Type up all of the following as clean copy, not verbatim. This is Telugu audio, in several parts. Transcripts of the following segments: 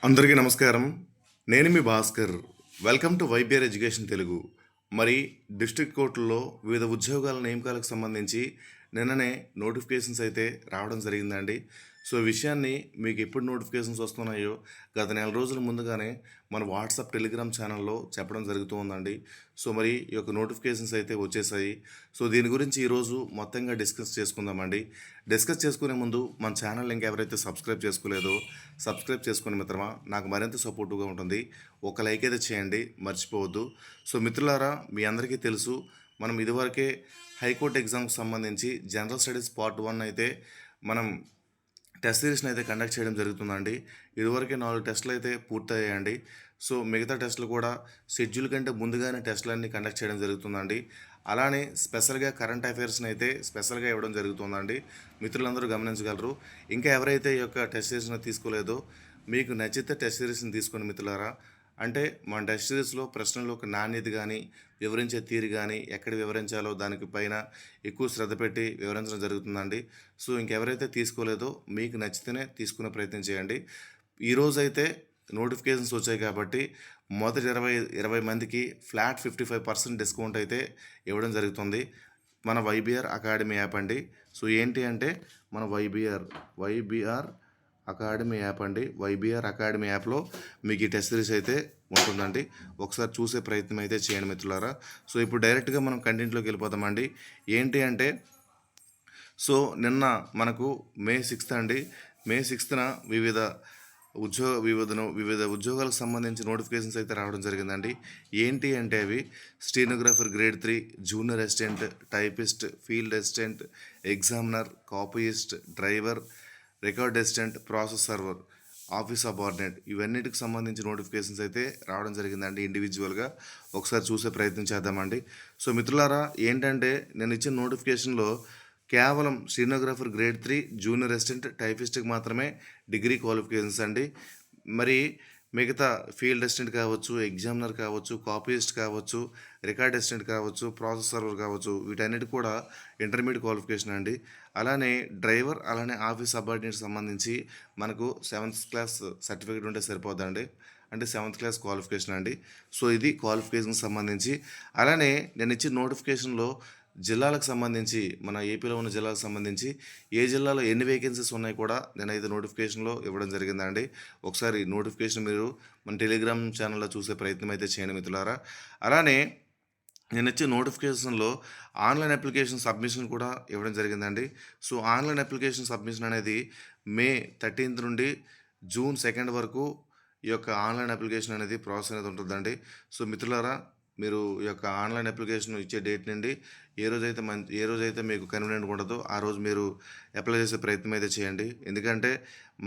అందరికీ నమస్కారం. నేను మీ Bhaskar. Welcome to YBR education Telugu. మరి డిస్ట్రిక్ట్ కోర్టుల్లో వివిధ ఉద్యోగాల నియామకాలకు సంబంధించి నిన్ననే నోటిఫికేషన్స్ అయితే రావడం జరిగిందండి. సో ఈ విషయాన్ని మీకు ఎప్పుడు నోటిఫికేషన్స్ వస్తున్నాయో గత నెల రోజుల ముందుగానే మన వాట్సాప్ టెలిగ్రామ్ ఛానల్లో చెప్పడం జరుగుతూ ఉందండి. సో మరి ఈ యొక్క నోటిఫికేషన్స్ అయితే వచ్చేసాయి. సో దీని గురించి ఈరోజు మొత్తంగా డిస్కస్ చేసుకుందామండి. డిస్కస్ చేసుకునే ముందు మన ఛానల్ ఇంకెవరైతే సబ్స్క్రైబ్ చేసుకోలేదో సబ్స్క్రైబ్ చేసుకునే మిత్రమా, నాకు మరింత సపోర్టివ్గా ఉంటుంది. ఒక లైక్ అయితే చేయండి, మర్చిపోవద్దు. సో మిత్రులారా, మీ అందరికీ తెలుసు, మనం ఇదివరకే హైకోర్టు ఎగ్జామ్కి సంబంధించి జనరల్ స్టడీస్ పార్ట్ 1 అయితే మనం టెస్ట్ సిరీస్ని అయితే కండక్ట్ చేయడం జరుగుతుందండి. ఇదివరకే 4 టెస్టులు అయితే పూర్తయ్యాయండి. సో మిగతా టెస్టులు కూడా షెడ్యూల్ కంటే ముందుగానే టెస్టులన్నీ కండక్ట్ చేయడం జరుగుతుందండి. అలానే స్పెషల్గా కరెంట్ అఫైర్స్ని అయితే స్పెషల్గా ఇవ్వడం జరుగుతుందండి. మిత్రులందరూ గమనించగలరు. ఇంకా ఎవరైతే ఈ యొక్క టెస్ట్ సిరీస్ని తీసుకోలేదో మీకు నచ్చితే టెస్ట్ సిరీస్ని తీసుకోండి మిత్రులారా. అంటే మన టెస్ట్ సిరీస్లో ప్రశ్నలు ఒక నాణ్యత కానీ వివరించే తీరు కానీ ఎక్కడ వివరించాలో దానికి పైన ఎక్కువ శ్రద్ధ పెట్టి వివరించడం జరుగుతుందండి. సో ఇంకెవరైతే తీసుకోలేదో మీకు నచ్చితేనే తీసుకునే ప్రయత్నం చేయండి. ఈరోజైతే నోటిఫికేషన్స్ వచ్చాయి కాబట్టి మొదటి 20 మందికి ఫ్లాట్ 55% డిస్కౌంట్ అయితే ఇవ్వడం జరుగుతుంది మన వైబిఆర్ అకాడమీ యాప్ అండి. సో ఏంటి అంటే మన వైబిఆర్ అకాడమీ యాప్ అండి. వైబిఆర్ అకాడమీ యాప్లో మీకు ఈ టెస్ట్ సిరీస్ అయితే ఉంటుందండి. ఒకసారి చూసే ప్రయత్నం అయితే చేయండి మిత్రులారా. సో ఇప్పుడు డైరెక్ట్గా మనం కంటెంట్లోకి వెళ్ళిపోతామండి. ఏంటి అంటే సో నిన్న మనకు మే 6 అండి. మే 6న వివిధ ఉద్యోగాలకు సంబంధించి నోటిఫికేషన్స్ అయితే రావడం జరిగిందండి. ఏంటి అంటే అవి stenographer grade 3, junior assistant, typist, field assistant, examiner, copyist, driver, record assistant, process server, office subordinate, ఇవన్నిటికి సంబంధించి నోటిఫికేషన్స్ అయితే రావడం జరిగిందండి. ఇండివిజువల్గా ఒకసారి చూసే ప్రయత్నం చేద్దామండి. సో మిత్రులారా, ఏంటంటే నేను ఇచ్చిన నోటిఫికేషన్లో కేవలం స్టెనోగ్రాఫర్ గ్రేడ్ 3, జూనియర్ అసిస్టెంట్, టైపిస్ట్కి మాత్రమే డిగ్రీ క్వాలిఫికేషన్స్ అండి. మరి మిగతా ఫీల్డ్ అసిస్టెంట్ కావచ్చు, ఎగ్జామినర్ కావచ్చు, కాపీయిస్ట్ కావచ్చు, రికార్డ్ అసిస్టెంట్ కావచ్చు, ప్రాసెస్ సర్వర్ కావచ్చు, వీటన్నిటి కూడా ఇంటర్మీడియట్ క్వాలిఫికేషన్ అండి. అలానే డ్రైవర్, అలానే ఆఫీస్ సబార్డినేట్ సంబంధించి మనకు 7th క్లాస్ సర్టిఫికేట్ ఉంటే సరిపోద్దండి. అంటే 7th క్లాస్ క్వాలిఫికేషన్ అండి. సో ఇది క్వాలిఫికేషన్కి సంబంధించి. అలానే నేను ఇచ్చిన నోటిఫికేషన్లో జిల్లాలకు సంబంధించి, మన ఏపీలో ఉన్న జిల్లాలకు సంబంధించి ఏ జిల్లాలో ఎన్ని వేకెన్సీస్ ఉన్నాయి కూడా నేనైతే నోటిఫికేషన్లో ఇవ్వడం జరిగిందండి. ఒకసారి నోటిఫికేషన్ మీరు మన టెలిగ్రామ్ ఛానల్లో చూసే ప్రయత్నం అయితే చేయండి మిత్రులారా. అలానే నేను ఇచ్చే నోటిఫికేషన్లో ఆన్లైన్ అప్లికేషన్ సబ్మిషన్ కూడా ఇవ్వడం జరిగిందండి. సో ఆన్లైన్ అప్లికేషన్ సబ్మిషన్ అనేది మే 13th నుండి జూన్ 2 వరకు ఈ యొక్క ఆన్లైన్ అప్లికేషన్ అనేది ప్రాసెస్ అనేది ఉంటుందండి. సో మిత్రులారా, మీరు ఈ యొక్క ఆన్లైన్ అప్లికేషన్ ఇచ్చే డేట్ నుండి ఏ రోజైతే మీకు కన్వీనియంట్గా ఉంటుందో ఆ రోజు మీరు అప్లై చేసే ప్రయత్నం అయితే చేయండి. ఎందుకంటే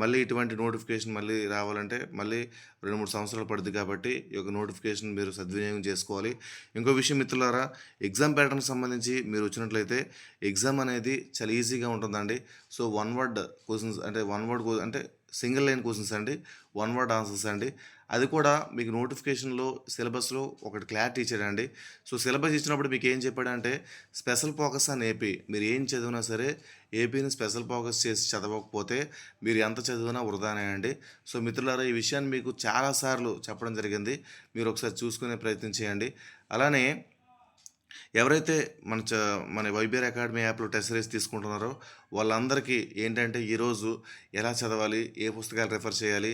మళ్ళీ ఇటువంటి నోటిఫికేషన్ మళ్ళీ రావాలంటే మళ్ళీ 2-3 సంవత్సరాలు పడుతుంది కాబట్టి ఈ యొక్క నోటిఫికేషన్ మీరు సద్వినియోగం చేసుకోవాలి. ఇంకో విషయం మిత్రులారా, ఎగ్జామ్ ప్యాటర్న్కి సంబంధించి మీరు వచ్చినట్లయితే ఎగ్జామ్ అనేది చాలా ఈజీగా ఉంటుందండి. సో వన్ వర్డ్ క్వశ్చన్స్ అంటే సింగిల్ లైన్ క్వశ్చన్స్ అండి, 1 word ఆన్సర్స్ అండి. అది కూడా మీకు నోటిఫికేషన్లో సిలబస్లో ఒకటి క్లారిటీ ఇచ్చాడండి. సో సిలబస్ ఇచ్చినప్పుడు మీకు ఏం చెప్పాడంటే స్పెషల్ ఫోకస్ ఆన్ ఏపీ. మీరు ఏం చదివినా సరే ఏపీని స్పెషల్ ఫోకస్ చేసి చదవకపోతే మీరు ఎంత చదివినా వృధానే అండి. సో మిత్రులారా, ఈ విషయాన్ని మీకు చాలాసార్లు చెప్పడం జరిగింది. మీరు ఒకసారి చూసుకునే ప్రయత్నం చేయండి. అలానే ఎవరైతే మన వైబిఆర్ అకాడమీ యాప్లో టెస్ట్ సిరీస్ తీసుకుంటున్నారో వాళ్ళందరికీ ఏంటంటే ఈరోజు ఎలా చదవాలి, ఏ పుస్తకాలు రెఫర్ చేయాలి,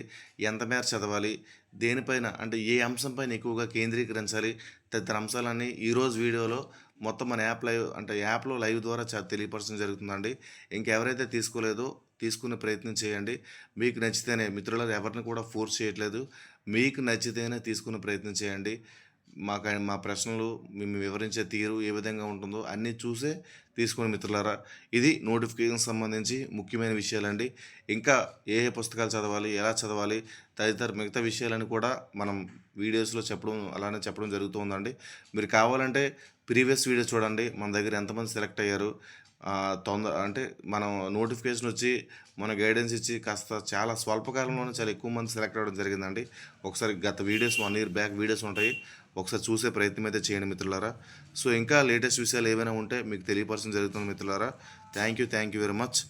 ఎంత మేర చదవాలి, దేనిపైన అంటే ఏ అంశంపైన ఎక్కువగా కేంద్రీకరించాలి, తదితర అంశాలన్నీ ఈరోజు వీడియోలో మొత్తం మన యాప్లో లైవ్ ద్వారా తెలియపరచడం జరుగుతుందండి. ఇంకెవరైతే తీసుకోలేదో తీసుకునే ప్రయత్నం చేయండి. మీకు నచ్చితేనే, మిత్రులు ఎవరిని కూడా ఫోర్స్ చేయట్లేదు, మీకు నచ్చితేనే తీసుకునే ప్రయత్నం చేయండి. మా ప్రశ్నలు మేము వివరించే తీరు ఏ విధంగా ఉంటుందో అన్నీ చూసే తీసుకుని మిత్రులారా. ఇది నోటిఫికేషన్ సంబంధించి ముఖ్యమైన విషయాలండి. ఇంకా ఏ పుస్తకాలు చదవాలి, ఎలా చదవాలి, తదితర మిగతా విషయాలని కూడా మనం వీడియోస్లో చెప్పడం జరుగుతుందండి. మీరు కావాలంటే ప్రీవియస్ వీడియో చూడండి, మన దగ్గర ఎంతమంది సెలెక్ట్ అయ్యారు. అంటే మనం నోటిఫికేషన్ వచ్చి మన గైడెన్స్ ఇచ్చి కాస్త చాలా స్వల్పకాలంలోనే చాలా ఎక్కువ మంది సెలెక్ట్ అవ్వడం జరిగిందండి. ఒకసారి గత వీడియోస్ 1 year బ్యాక్ వీడియోస్ ఉంటాయి, ఒకసారి చూసే ప్రయత్నం అయితే చేయండి మిత్రులారా. సో ఇంకా లేటెస్ట్ విషయాలు ఏవైనా ఉంటే మీకు తెలియపరచడం జరుగుతుంది మిత్రులారా. Thank you very much.